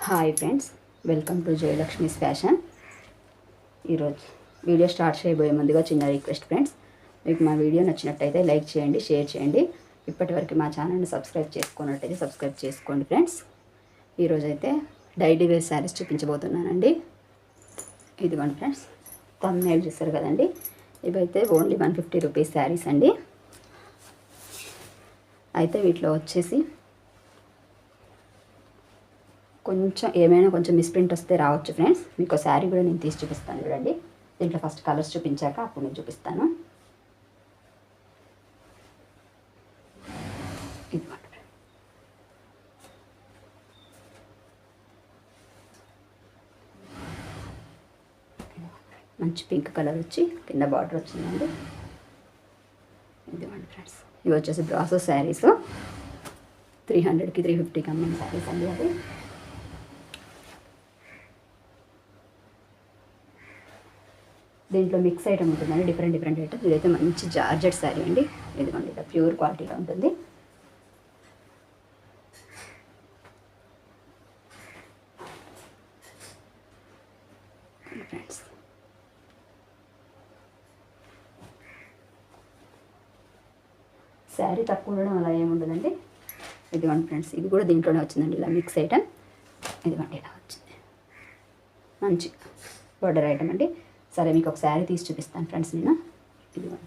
Hi friends, welcome to Jayalakshmi's fashion. ఈరోజు video start చేయబోయే ముందుగా చిన్న రిక్వెస్ట్ ఫ్రెండ్స్, మీకు మా వీడియో నచ్చినట్టయితే లైక్ చేయండి, షేర్ చేయండి. ఇప్పటివరకు మా ఛానల్ని సబ్స్క్రైబ్ చేసుకున్నట్టయితే సబ్స్క్రైబ్ చేసుకోండి ఫ్రెండ్స్. ఈరోజైతే డైలీ వేర్ శారీస్ చూపించబోతున్నానండి. ఇదిగోండి ఫ్రెండ్స్, థంబ్నెయిల్ చూస్తారు కదండి, ఇవైతే ఓన్లీ 150 రూపీస్ శారీస్ అండి. అయితే వీటిలో వచ్చేసి కొంచెం మిస్ప్రింట్ వస్తే రావచ్చు ఫ్రెండ్స్. మీకు శారీ కూడా నేను తీసి చూపిస్తాను చూడండి. దీంట్లో ఫస్ట్ కలర్స్ చూపించాక అప్పుడు నేను చూపిస్తాను. మంచి పింక్ కలర్ వచ్చి కింద బార్డర్ వచ్చిందండి. ఇదిగోండి ఫ్రెండ్స్, ఇవి వచ్చేసి బ్రాసో శారీస్ 300కి 350కి అమ్మిన శారీస్ అండి. అది దీంట్లో మిక్స్ ఐటమ్ ఉంటుందండి, డిఫరెంట్ ఐటమ్స్. ఇదైతే మంచి జార్జెట్ శారీ అండి. ఇదిగోండి, ఇలా ప్యూర్ క్వాలిటీలో ఉంటుంది. ఫ్రెండ్స్, శారీ తక్కువ ఉండడం అలా ఏముండదండి. ఇదిగోండి ఫ్రెండ్స్, ఇది కూడా దీంట్లోనే వచ్చిందండి, ఇలా మిక్స్ ఐటమ్. ఇదిగోండి, ఇలా వచ్చింది మంచి బార్డర్ ఐటమ్ అండి. సరే, మీకు ఒక శారీ తీసి చూపిస్తాను ఫ్రెండ్స్ నేను. ఇదిగోండి,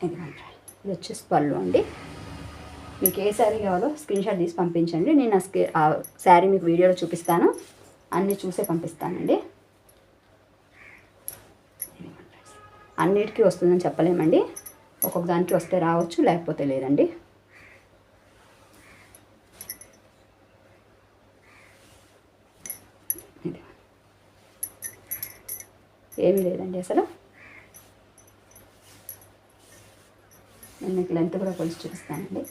ఇదిగోండి, ఇది వచ్చేసి పళ్ళు అండి. మీకు ఏ శారీ కావాలో స్క్రీన్ షాట్ తీసి పంపించండి. నేను ఆ శారీ మీకు వీడియోలో చూపిస్తాను, అన్నీ చూసే పంపిస్తానండి. అన్నిటికీ వస్తుందని చెప్పలేమండి, ఒక్కొక్క దానికి వస్తే రావచ్చు, లేకపోతే లేదండి. ఏమీ లేదండి అసలు. నేను మీకు లెంత్ కూడా కొలిచి చూపిస్తానండి.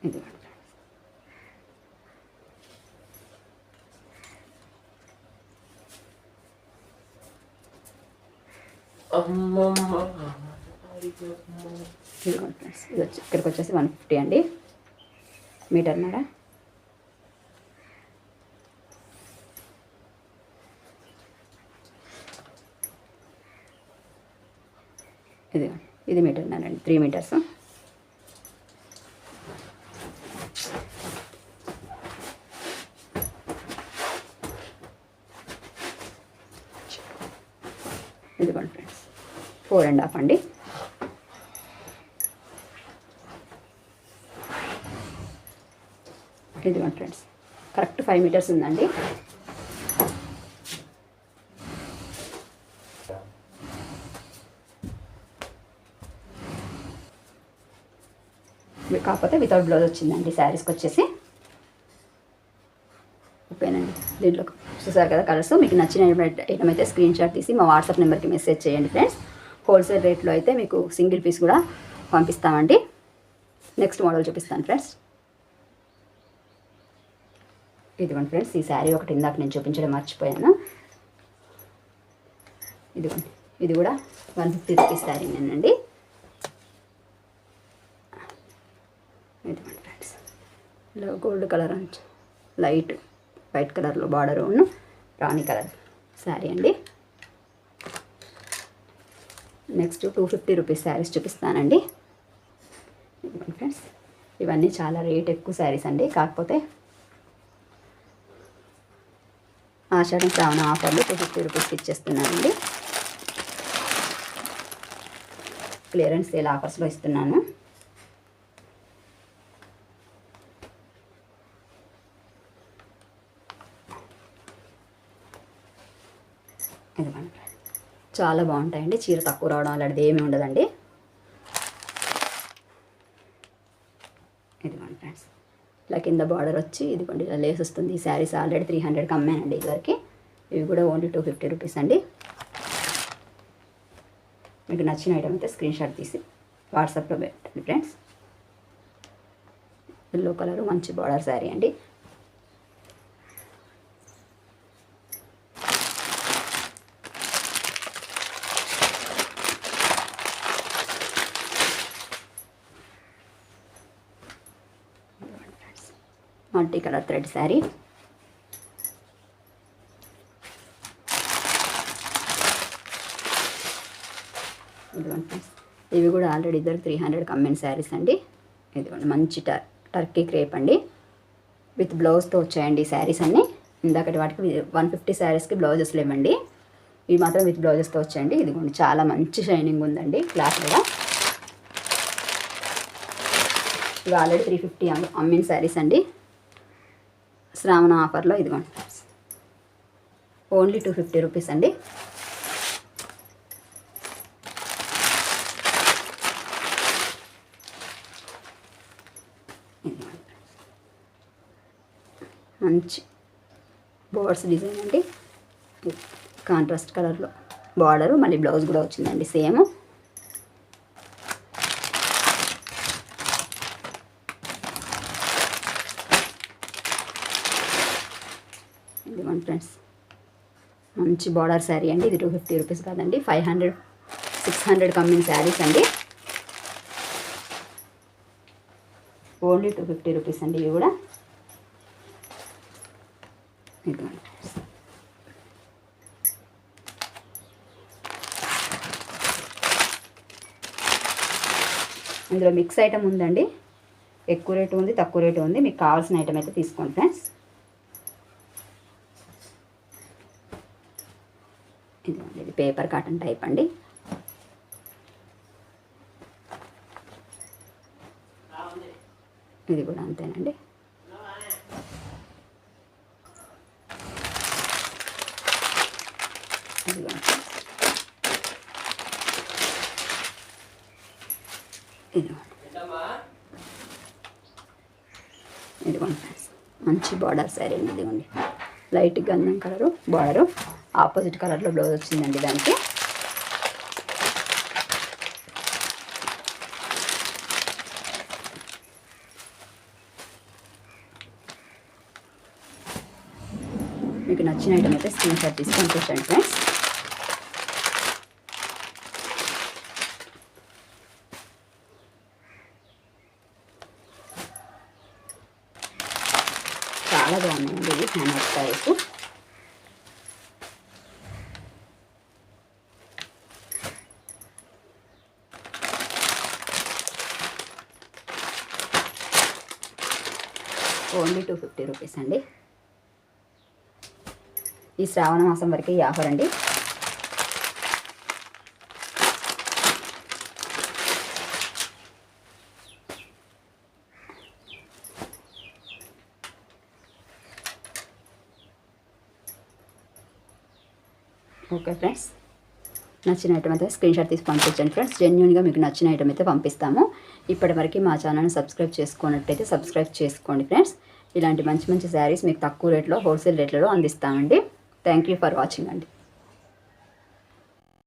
ఇది ఇది వచ్చి ఇక్కడికి వచ్చేసి 150 అండి మీటర్న్నర. ఇది మీటర్న్నర అండి, 3 మీటర్స్. ఇదిగోండి ఫ్రెండ్స్, 4.5 అండి. ఇదిగోండి ఫ్రెండ్స్, కరెక్ట్ 5 మీటర్స్ ఉందండి. కాకపోతే వితౌట్ బ్లౌజ్ వచ్చిందండి శారీస్కి వచ్చేసి. ఓకేనండి, దీంట్లో చూసారు కదా కలర్స్. మీకు నచ్చిన ఐటమ్ అయితే స్క్రీన్ షాట్ తీసి మా వాట్సాప్ నెంబర్కి మెసేజ్ చేయండి ఫ్రెండ్స్. హోల్సేల్ రేట్లో అయితే మీకు సింగిల్ పీస్ కూడా పంపిస్తామండి. నెక్స్ట్ మోడల్ చూపిస్తాను ఫ్రెండ్స్. ఇదిగోండి ఫ్రెండ్స్, ఈ శారీ ఒకటి ఇందాక నేను చూపించడం మర్చిపోయాను. ఇదిగోండి, ఇది కూడా 150 రూపీస్ శారీ నేనండి. ఇదిగోండి ఫ్రెండ్స్, ఇలా గోల్డ్ కలర్ అంచు, లైట్ వైట్ కలర్లో బార్డర్ ఉన్న రాణి కలర్ శారీ అండి. నెక్స్ట్ 250 రూపీస్ శారీస్ చూపిస్తానండి. ఇదిగోండి ఫ్రెండ్స్, ఇవన్నీ చాలా రేట్ ఎక్కువ శారీస్ అండి. కాకపోతే ఆషాఢం శ్రావణ ఆఫర్లో 250 రూపీస్కి ఇచ్చేస్తున్నానండి. క్లియరెన్స్ సేల్ ఆఫర్స్లో ఇస్తున్నాను. ఇదిగోండి, చాలా బాగుంటాయండి. చీర తక్కువ రావడం అలాంటిది ఏమీ ఉండదండి. ఇదిగోండి ఫ్రెండ్స్, ఇలా కింద కింద బార్డర్ వచ్చి ఇదిగోండి ఇలా లేస్ వస్తుంది. ఈ శారీస్ ఆల్రెడీ 300కి అమ్మానండి ఇదివరకు. ఇవి కూడా ఓన్లీ 250 రూపీస్ అండి. మీకు నచ్చిన ఐటమ్ అయితే స్క్రీన్ షాట్ తీసి వాట్సాప్లో పెట్టండి ఫ్రెండ్స్. ఎల్లో కలర్ మంచి బార్డర్ శారీ అండి. Multi colour thread sari. ఇవి కూడా ఆల్రెడీ ఇద్దరు 300కి అమ్మిన శారీస్ అండి. ఇదిగోండి మంచి టర్కీ క్రేప్ అండి. విత్ బ్లౌజ్తో వచ్చాయండి ఈ శారీస్ అన్నీ. ఇందాకటి వాటికి 150 శారీస్కి బ్లౌజెస్ లేవండి. ఇవి మాత్రం విత్ బ్లౌజెస్తో వచ్చాయండి. ఇదిగోండి చాలా మంచి షైనింగ్ ఉందండి క్లాత్ కూడా. ఇవి ఆల్రెడీ 350 అమ్మిన శారీస్ అండి. శ్రావణ ఆఫర్లో ఇదిగోండి ఓన్లీ 250 రూపీస్ అండి. మంచి బోర్డ్స్ డిజైన్ అండి. కాంట్రాస్ట్ కలర్లో బార్డరు, మళ్ళీ బ్లౌజ్ కూడా వచ్చిందండి సేమ్. ఇదిగోండి ఫ్రెండ్స్ మంచి బార్డర్ శారీ అండి. ఇది 250 రూపీస్ కాదండి, 500 600 కమ్మిన శారీస్ అండి. ఓన్లీ 250 రూపీస్ అండి ఇవి కూడా. ఇదిగోండి ఇందులో మిక్స్ ఐటమ్ ఉందండి. ఎక్కువ రేటు ఉంది, తక్కువ రేటు ఉంది. మీకు కావాల్సిన ఐటమ్ అయితే తీసుకోండి ఫ్రెండ్స్. ఇదిగోండి ఇది పేపర్ కాటన్ టైప్ అండి. ఇది కూడా అంతేనండి. ఇదిగోండి ఇదిగోండి ఫ్రెండ్స్ మంచి బార్డర్ శారీ అండి. ఇదిగోండి లైట్ గంధం కలరు బార్డరు, ఆపోజిట్ కలర్లో బ్లౌజ్ వచ్చిందండి దానికి. మీకు నచ్చిన ఐటమ్ అయితే స్క్రీన్ షాట్ తీసి పంపించండి ఫ్రెండ్స్. చాలా బాగున్నాయండి ఇవి హ్యాండ్ శారీస్. ఓన్లీ 250 రూపీస్ అండి. ఈ శ్రావణ మాసం వరకు ఈ ఆఫర్ అండి. ఓకే ఫ్రెండ్స్ నచ్చిన ఐటమ్ అయితే స్క్రీన్ షాట్ తీసి పంపించండి ఫ్రెండ్స్. జెన్యూన్గా మీకు నచ్చిన ఐటమ్ అయితే పంపిస్తాము. ఇప్పటివరకు మా ఛానల్ని సబ్స్క్రైబ్ చేసుకున్నట్టయితే సబ్స్క్రైబ్ చేసుకోండి ఫ్రెండ్స్. ఇలాంటి మంచి మంచి శారీస్ మీకు తక్కువ రేట్లో హోల్సేల్ రేట్లలో అందిస్తామండి. థ్యాంక్ యూ ఫర్ వాచింగ్ అండి.